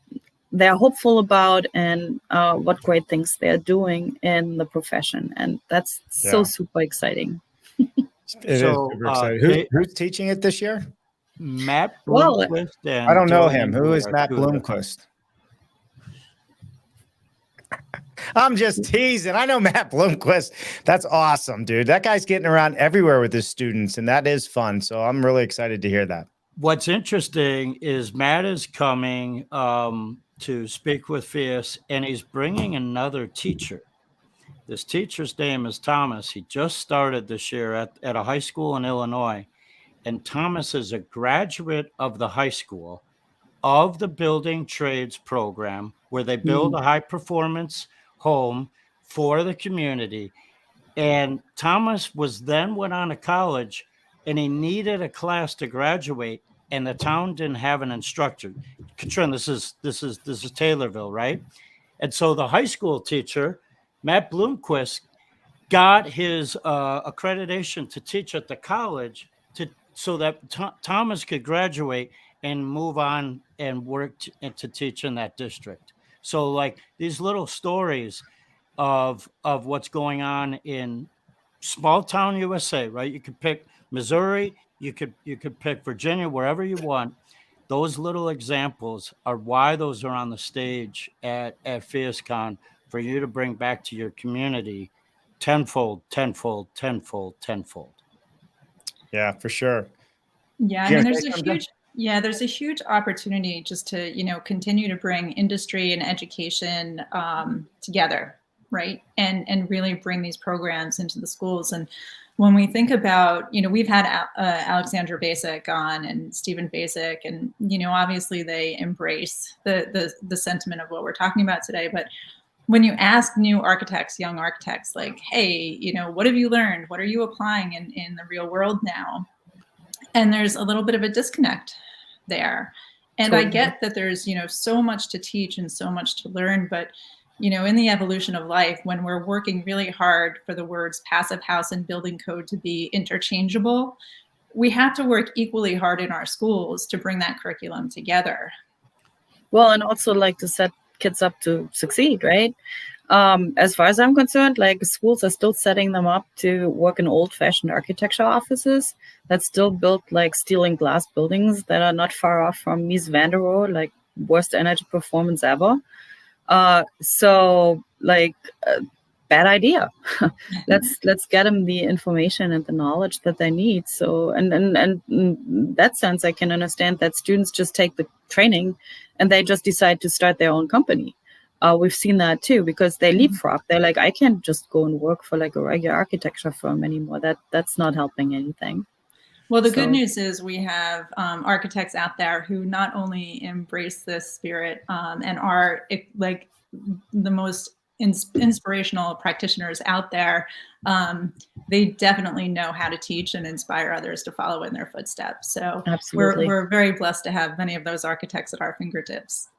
D: they're hopeful about, and what great things they're doing in the profession. And that's so super exciting.
A: It is super exciting. Who's teaching it this year?
B: Matt Bloomquist.
A: I don't know him. Who is Matt Bloomquist? I'm just teasing. I know Matt Bloomquist. That's awesome, dude. That guy's getting around everywhere with his students, and that is fun. So I'm really excited to hear that.
B: What's interesting is Matt is coming to speak with PHIUS, and he's bringing another teacher. This teacher's name is Thomas. He just started this year at a high school in Illinois. And Thomas is a graduate of the high school of the building trades program, where they build a high performance home for the community. And Thomas went on to college, and he needed a class to graduate, and the town didn't have an instructor. Katrin, this is Taylorville, right? And so the high school teacher, Matt Bloomquist, got his accreditation to teach at the college so that Thomas could graduate and move on and work to teach in that district. So like these little stories of what's going on in small town USA, right? You could pick Missouri, you could pick Virginia, wherever you want. Those little examples are why those are on the stage at PHIUSCon, for you to bring back to your community tenfold.
A: Yeah, for sure.
E: Yeah, I mean, there's a huge opportunity just to, continue to bring industry and education together, right? And really bring these programs into the schools. And when we think about, we've had Alexandra Basic on and Stephen Basic, and, obviously they embrace the sentiment of what we're talking about today. But when you ask new architects, young architects, like, hey, what have you learned? What are you applying in the real world now? And there's a little bit of a disconnect there. And I get that there's, so much to teach and so much to learn, but in the evolution of life, when we're working really hard for the words passive house and building code to be interchangeable, we have to work equally hard in our schools to bring that curriculum together.
D: Well, and also like to set kids up to succeed, right? As far as I'm concerned, like schools are still setting them up to work in old-fashioned architecture offices that still built like steel and glass buildings that are not far off from Mies van der Rohe, like worst energy performance ever. So like bad idea. let's get them the information and the knowledge that they need. So and in that sense, I can understand that students just take the training and they just decide to start their own company. We've seen that too, because they leapfrog. They're like, I can't just go and work for like a regular architecture firm anymore. That's not helping anything.
E: Well, the good news is we have architects out there who not only embrace this spirit and are like the most inspirational practitioners out there. They definitely know how to teach and inspire others to follow in their footsteps. So we're very blessed to have many of those architects at our fingertips.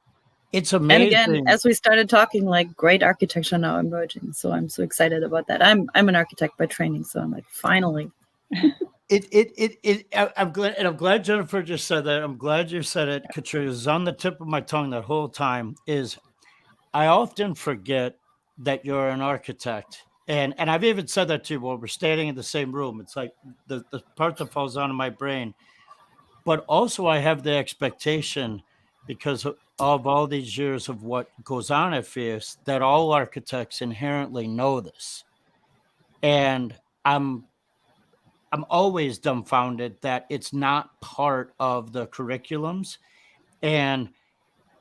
B: It's amazing.
D: And again, as we started talking, like great architecture now emerging. So I'm so excited about that. I'm an architect by training, so I'm like, finally.
B: I'm glad Jennifer just said that. I'm glad you said it, Katrin. It was on the tip of my tongue that whole time. I often forget that you're an architect. And I've even said that too when we're standing in the same room. It's like the part that falls onto my brain. But also I have the expectation, because of all these years of what goes on at PHIUS, that all architects inherently know this. And I'm always dumbfounded that it's not part of the curriculums. And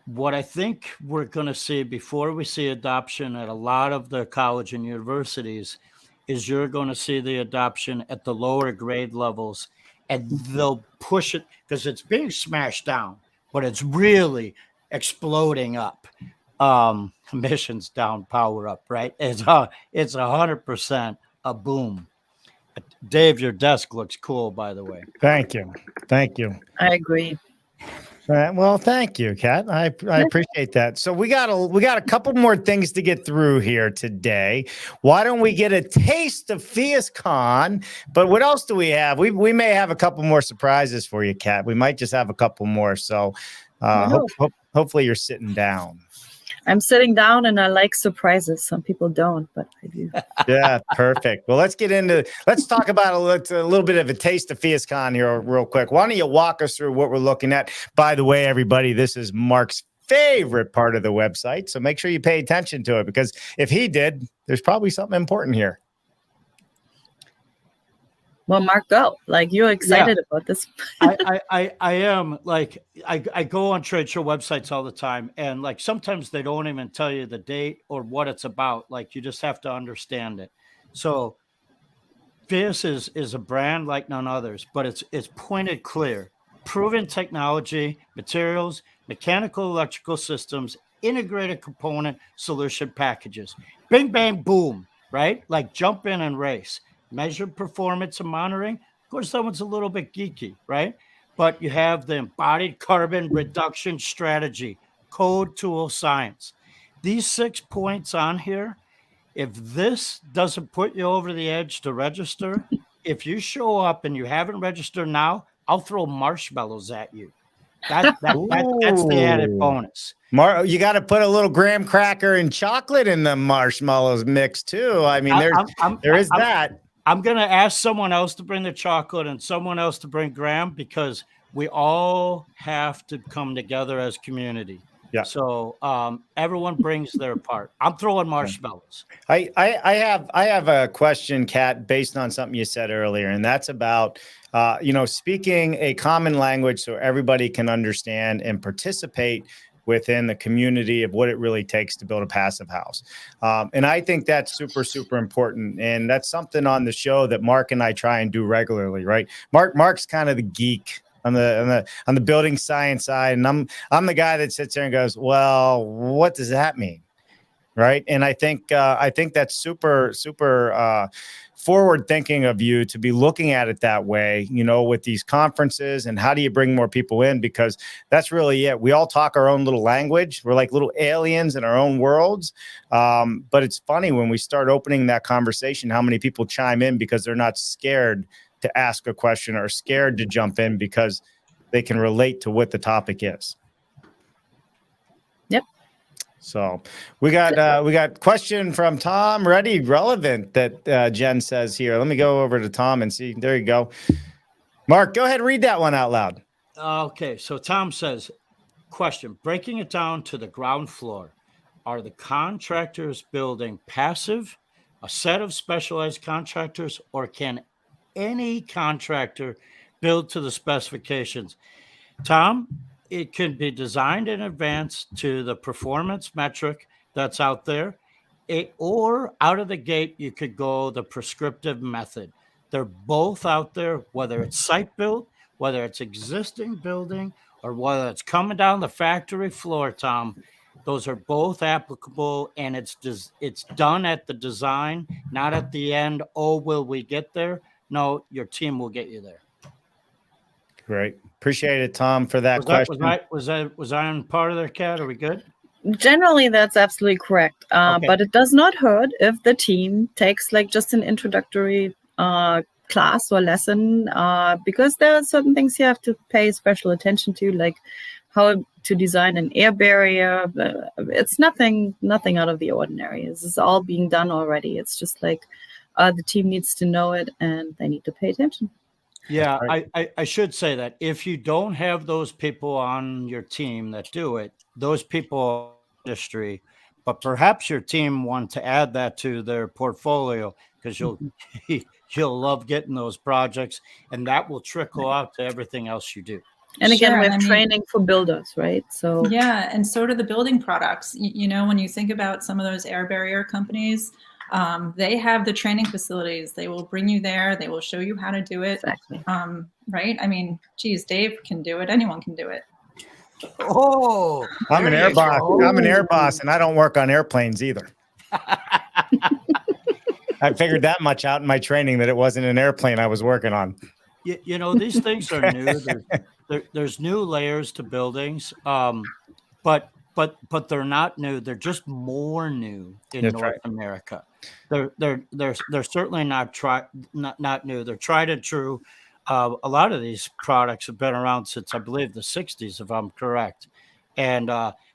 B: what I think we're going to see before we see adoption at a lot of the college and universities is you're going to see the adoption at the lower grade levels, and they'll push it because it's being smashed down, but it's really exploding up. Emissions down, power up, right? It's 100% a boom. Dave, your desk looks cool, by the way.
A: Thank you.
D: I agree.
A: Well, thank you, Kat. I appreciate that. So we got a couple more things to get through here today. Why don't we get a taste of PHIUS Con? But what else do we have? We may have a couple more surprises for you, Kat. We might just have a couple more. So hopefully you're sitting down.
D: I'm sitting down and I like surprises. Some people don't, but I do.
A: Yeah, perfect. Well, let's talk about a little bit of a taste of PHIUS Con here real quick. Why don't you walk us through what we're looking at? By the way, everybody, this is Mark's favorite part of the website. So make sure you pay attention to it, because if he did, there's probably something important here.
D: Well, Mark, go. Like, you're excited about this.
B: I am. Like, I go on trade show websites all the time, and like sometimes they don't even tell you the date or what it's about. Like, you just have to understand it. So PHIUS is a brand like none others, but it's pointed clear. Proven technology, materials, mechanical, electrical systems, integrated component solution packages. Bing, bang, boom, right? Like, jump in and race. Measured performance and monitoring. Of course, that one's a little bit geeky, right? But you have the embodied carbon reduction strategy, code, tool, science. These 6 points on here, if this doesn't put you over the edge to register, if you show up and you haven't registered now, I'll throw marshmallows at you. That's the added bonus.
A: You got to put a little graham cracker and chocolate in the marshmallows mix too. I mean, there is that.
B: I'm going to ask someone else to bring the chocolate and someone else to bring graham, because we all have to come together as community. Yeah. So everyone brings their part. I'm throwing marshmallows.
A: I have a question, Kat, based on something you said earlier, and that's about speaking a common language so everybody can understand and participate within the community of what it really takes to build a passive house. And I think that's super, super important. And that's something on the show that Mark and I try and do regularly, right? Mark's kind of the geek on the building science side. And I'm the guy that sits there and goes, well, what does that mean? Right. And I think that's super, super forward thinking of you to be looking at it that way, you know, with these conferences and how do you bring more people in? Because that's really it. We all talk our own little language. We're like little aliens in our own worlds. But it's funny when we start opening that conversation, how many people chime in because they're not scared to ask a question or scared to jump in because they can relate to what the topic is.
D: Yep.
A: So we got question from Tom, ready, relevant, that Jen says here. Let me go over to Tom and see. There you go. Mark, go ahead and read that one out loud.
B: Okay, so Tom says, question, breaking it down to the ground floor, are the contractors building passive, a set of specialized contractors, or can any contractor build to the specifications? Tom, it can be designed in advance to the performance metric that's out there, or out of the gate, you could go the prescriptive method. They're both out there, whether it's site built, whether it's existing building, or whether it's coming down the factory floor, Tom. Those are both applicable, and it's done at the design, not at the end. Oh, will we get there? No, your team will get you there.
A: Great. Appreciate it, Tom, for that question.
B: Was I on part of their cat? Are we good?
D: Generally, that's absolutely correct.
B: Okay.
D: But it does not hurt if the team takes like just an introductory class or lesson, because there are certain things you have to pay special attention to, like how to design an air barrier. It's nothing out of the ordinary. This is all being done already. It's just like the team needs to know it and they need to pay attention.
B: Yeah, I should say that if you don't have those people on your team that do it, those people are industry, but perhaps your team want to add that to their portfolio because you'll love getting those projects, and that will trickle out to everything else you do.
D: And again, we have training for builders, right? So
E: yeah, and so do the building products. You know, when you think about some of those air barrier companies, they have the training facilities. They will bring you there. They will show you how to do it.
D: Exactly.
E: Right? I mean, geez, Dave can do it. Anyone can do it.
B: Oh,
A: I'm an air boss. I'm an air boss, and I don't work on airplanes either. I figured that much out in my training that it wasn't an airplane I was working on.
B: You know, these things are new. There's new layers to buildings, but they're not new. They're just more new in North America. They're certainly not new. They're tried and true. A lot of these products have been around since I believe the 60s, if I'm correct, and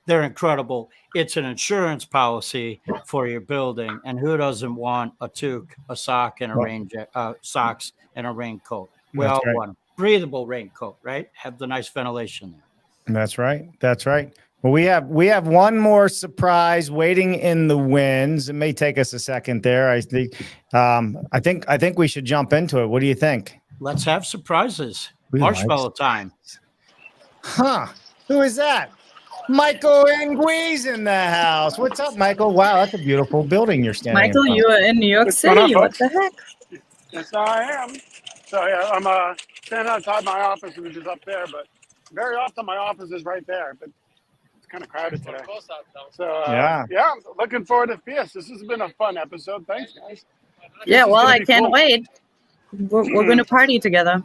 B: they're incredible. It's an insurance policy for your building, and who doesn't want a toque, a sock, and socks and a raincoat? We all want a breathable raincoat, right? Have the nice ventilation there.
A: That's right. That's right. Well, we have one more surprise waiting in the wings. It may take us a second there. I think we should jump into it. What do you think?
B: Let's have surprises. Marshmallow time.
A: Huh? Who is that? Michael Ngui's in the house. What's up, Michael? Wow, that's a beautiful building you're standing in.
D: Michael, you are in New York City. What the heck?
F: Yes, I am. So yeah, I'm standing outside my office, which is up there, but very often my office is right there. But it's kind of crowded today. So yeah, I'm looking forward to PHIUS. This has been a fun episode. Thanks, guys.
D: Yeah, well, I can't wait. We're going to party together.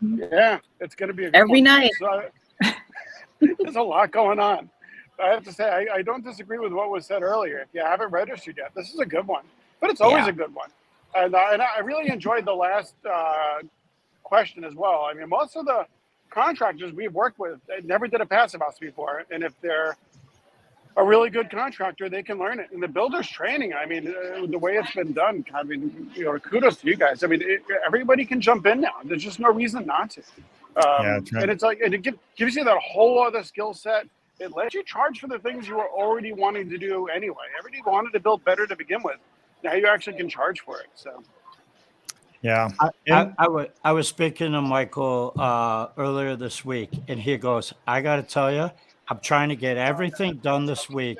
F: Yeah, it's going to be
D: every night.
F: So, there's a lot going on. I have to say, I don't disagree with what was said earlier. If you haven't registered yet, this is a good one. But it's always a good one. And I really enjoyed the last question as well. I mean, most of the contractors we've worked with, they never did a passive house before. And if they're a really good contractor, they can learn it. And the builder's training, I mean, the way it's been done, I mean, you know, kudos to you guys. I mean, everybody can jump in now. There's just no reason not to. That's right. And it's like, and it gives you that whole other skill set. It lets you charge for the things you were already wanting to do anyway. Everybody wanted to build better to begin with. Now you actually can charge for it. So,
A: yeah.
B: I was speaking to Michael earlier this week, and he goes, I got to tell you, I'm trying to get everything done this week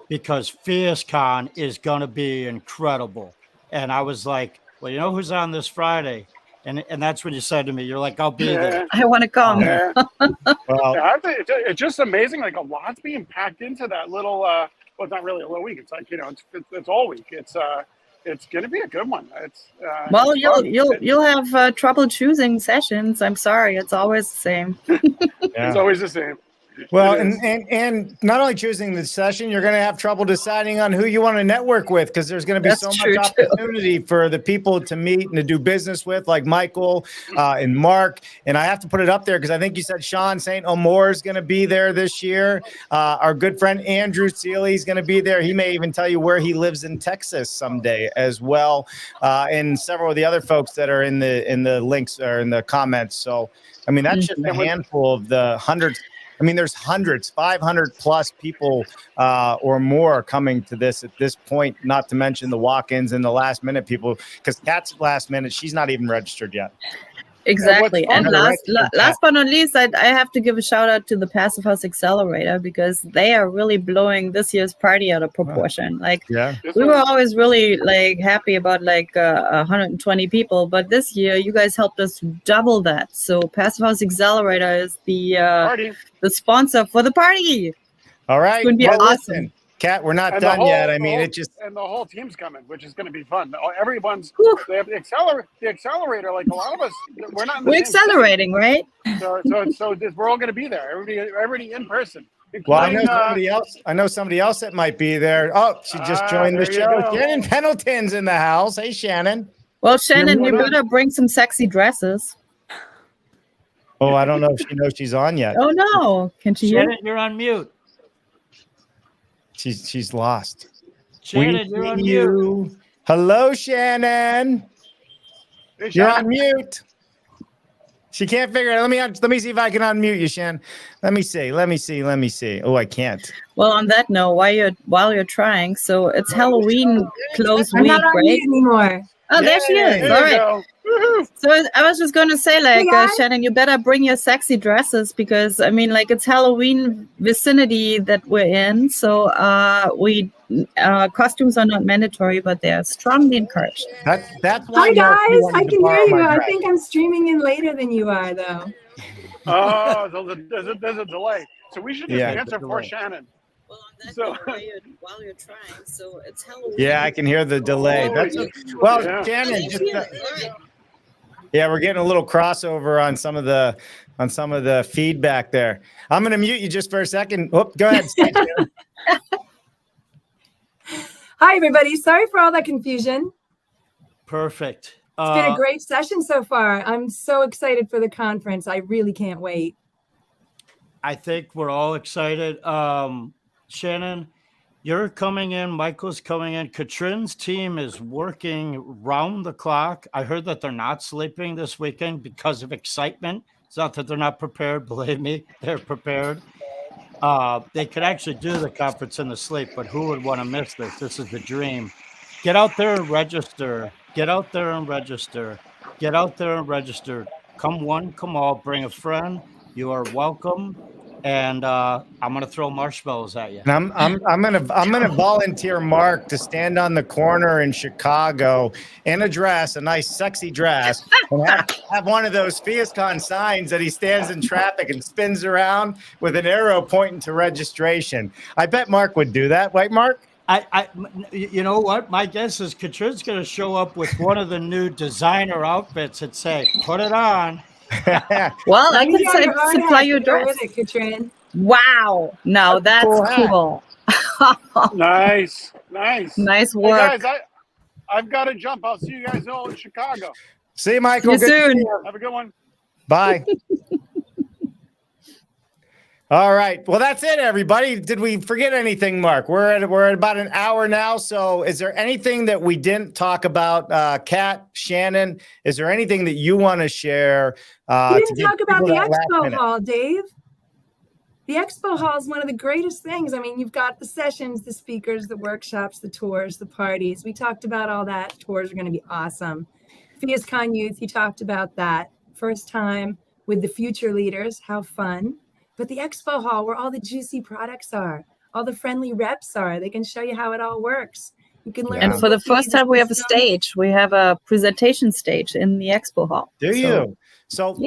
B: because PHIUSCon is going to be incredible. And I was like, well, you know who's on this Friday? And that's when you said to me, you're like, I'll be there.
D: I want to come.
F: Yeah. It's just amazing. Like a lot's being packed into that little, well, it's not really a little week. It's like, you know, it's all week. It's it's going to be a good one. It's
D: well,
F: it's
D: you'll have trouble choosing sessions. I'm sorry, it's always the same.
F: It's always the same.
A: Well, and not only choosing the session, you're going to have trouble deciding on who you want to network with, because there's going to be so much opportunity for the people to meet and to do business with, like Michael and Mark. And I have to put it up there because I think you said Sean St. Omar is going to be there this year. Our good friend Andrew Seeley is going to be there. He may even tell you where he lives in Texas someday as well. And several of the other folks that are in the links or in the comments. So, I mean, that's just a handful of the hundreds. I mean, there's hundreds, 500 plus people or more coming to this at this point, not to mention the walk-ins and the last minute people, because Kat's last minute, she's not even registered yet.
D: Exactly. And last but not least, I have to give a shout out to the Passive House Accelerator, because they are really blowing this year's party out of proportion. Like, we were always really like happy about like 120 people, but this year you guys helped us double that. So Passive House Accelerator is the sponsor for the party.
A: All right.
D: It's going to be awesome.
A: Kat, we're not done yet. I mean,
F: and the whole team's coming, which is going to be fun. Everyone's they have the accelerator. Like a lot of us, we're not.
D: We're accelerating, right?
F: So we're all going to be there. Everybody in person.
A: Well, I know somebody else that might be there. Oh, she just joined the show. Shannon Pendleton's in the house. Hey, Shannon.
D: Well, Shannon, you better bring some sexy dresses.
A: Oh, I don't know if she knows she's on yet.
D: Oh no! Can she hear?
B: Shannon, you're on mute.
A: She's lost.
B: Shannon, you're on mute.
A: Hello, Shannon.
F: Hey,
A: you're on mute. She can't figure it out. Let me see if I can unmute you, Shannon. Let me see. Oh, I can't.
D: Well, on that note, while you're trying, so it's Halloween close week,
G: I'm not on
D: right?
G: mute anymore.
D: Oh, there she is. All right. So I was just going to say, like, Shannon, you better bring your sexy dresses, because I mean, like, it's Halloween vicinity that we're in. So costumes are not mandatory, but they are strongly encouraged.
A: That's why.
G: Hi guys, I can hear you. I think I'm streaming in later than you are, though.
F: Oh, there's a delay. So we should just answer for Shannon.
D: Well, on that while you're trying, so it's Halloween.
A: Yeah, I can hear the delay. Shannon, we're getting a little crossover on some of the feedback there. I'm going to mute you just for a second. Oh, go ahead.
G: Hi, everybody. Sorry for all that confusion.
B: Perfect.
G: It's been a great session so far. I'm so excited for the conference. I really can't wait.
B: I think we're all excited. Shannon, you're coming in. Michael's coming in. Katrin's team is working round the clock. I heard that they're not sleeping this weekend because of excitement. It's not that they're not prepared. Believe me, they're prepared. They could actually do the conference in the sleep, but who would want to miss this? This is the dream. Get out there and register. Get out there and register. Get out there and register. Come one, come all. Bring a friend. You are welcome. And I'm gonna throw marshmallows at you.
A: And I'm gonna volunteer Mark to stand on the corner in Chicago in a dress, a nice sexy dress, and have one of those PHIUSCon signs that he stands in traffic and spins around with an arrow pointing to registration. I bet Mark would do that, right, Mark?
B: You know what? My guess is Katrin's gonna show up with one of the new designer outfits and say, "Put it on."
D: Well, I can supply you a dress.
G: Katrin.
D: Wow. Now that's cool.
F: Nice.
D: Nice work.
F: Hey guys, I've got to jump. I'll see you guys all in Chicago.
A: See you, Michael.
D: See you soon.
F: Have a good one.
A: Bye. All right. Well, that's it, everybody. Did we forget anything, Mark? We're at about an hour now. So is there anything that we didn't talk about? Kat, Shannon, is there anything that you want to share?
G: We didn't talk about the expo hall, Dave. The expo hall is one of the greatest things. I mean, you've got the sessions, the speakers, the workshops, the tours, the parties. We talked about all that. Tours are going to be awesome. PHIUSCon Youth, you talked about that. First time with the future leaders. How fun. But the expo hall, where all the juicy products are, all the friendly reps are, they can show you how it all works. You can learn.
D: And for the first time, we have a stage. We have a presentation stage in the expo hall.
A: Do you? So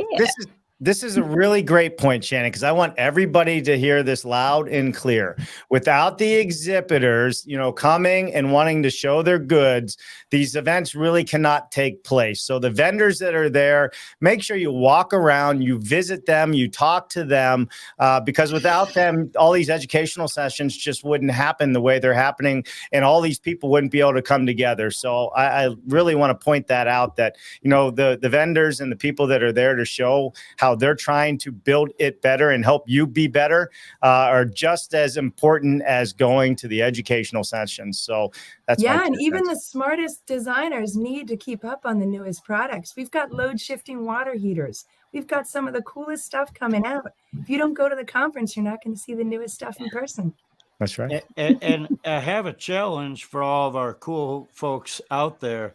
A: this is a really great point, Shannon, because I want everybody to hear this loud and clear. Without the exhibitors, coming and wanting to show their goods, these events really cannot take place. So the vendors that are there, make sure you walk around, you visit them, you talk to them, because without them, all these educational sessions just wouldn't happen the way they're happening, and all these people wouldn't be able to come together. So I really want to point that out, that, the vendors and the people that are there to show how they're trying to build it better and help you be better are just as important as going to the educational sessions. So that's
G: and even the smartest designers need to keep up on the newest products. We've got load shifting water heaters. We've got some of the coolest stuff coming out. If you don't go to the conference, you're not going to see the newest stuff in person.
A: That's right.
B: And I have a challenge for all of our cool folks out there.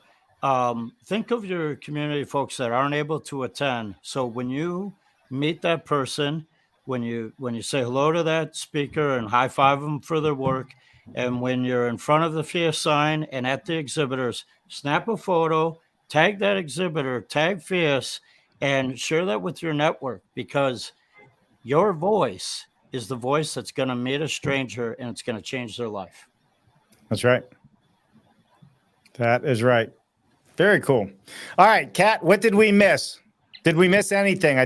B: Think of your community folks that aren't able to attend. So when you meet that person, when you say hello to that speaker and high five them for their work, and when you're in front of the PHIUS sign and at the exhibitors, snap a photo, tag that exhibitor, tag PHIUS, and share that with your network, because your voice is the voice that's going to meet a stranger and it's going to change their life. That's
A: right. That is right. Very cool. All right, Kat, what did we miss? Did we miss anything? I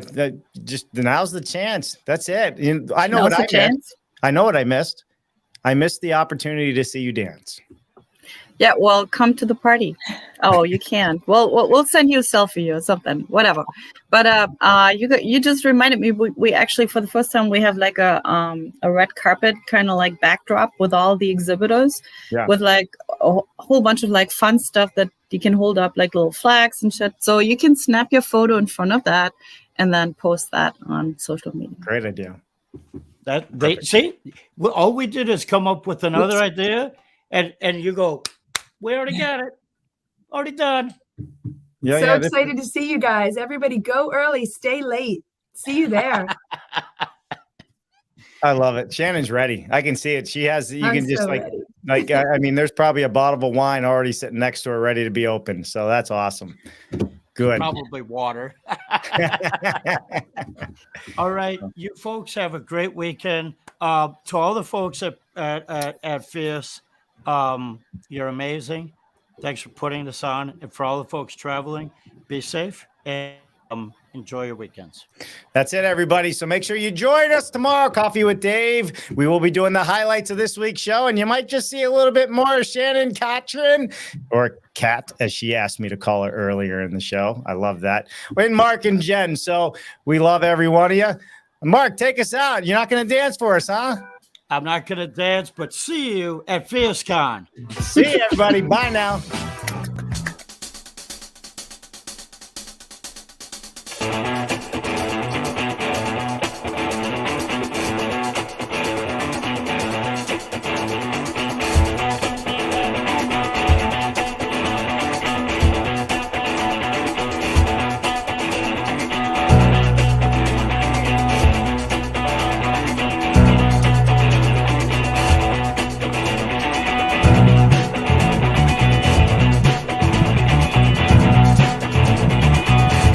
A: just now's the chance. That's it. I know what I missed. I know what I missed. I missed the opportunity to see you dance.
D: Yeah, well, come to the party. Oh, you can. Well, we'll send you a selfie or something, whatever. But you just reminded me. We actually, for the first time, we have like a red carpet kind of like backdrop with all the exhibitors, with like a whole bunch of like fun stuff that you can hold up, like little flags and shit. So you can snap your photo in front of that and then post that on social media.
A: Great idea.
B: That they see. All we did is come up with another idea, and you go, we already got it. Already done.
G: So excited to see you guys. Everybody go early, stay late. See you there.
A: I love it. Shannon's ready. I can see it. She has, you can just
G: ready.
A: I mean, there's probably a bottle of wine already sitting next to her ready to be opened. So that's awesome. Good.
B: Probably water. All right. You folks have a great weekend. To all the folks at PHIUS, you're amazing. Thanks for putting this on. And for all the folks traveling, be safe and enjoy your weekends.
A: That's it, everybody. So make sure you join us tomorrow, Coffee with Dave. We will be doing the highlights of this week's show, and you might just see a little bit more of Shannon, Katrin, or Kat, as she asked me to call her earlier in the show. I love that. And Mark and Jen. So we love every one of you. Mark, take us out. You're not going to dance for us, huh?
B: I'm not going to dance, but see you at PHIUSCon.
A: See you, everybody. Bye now.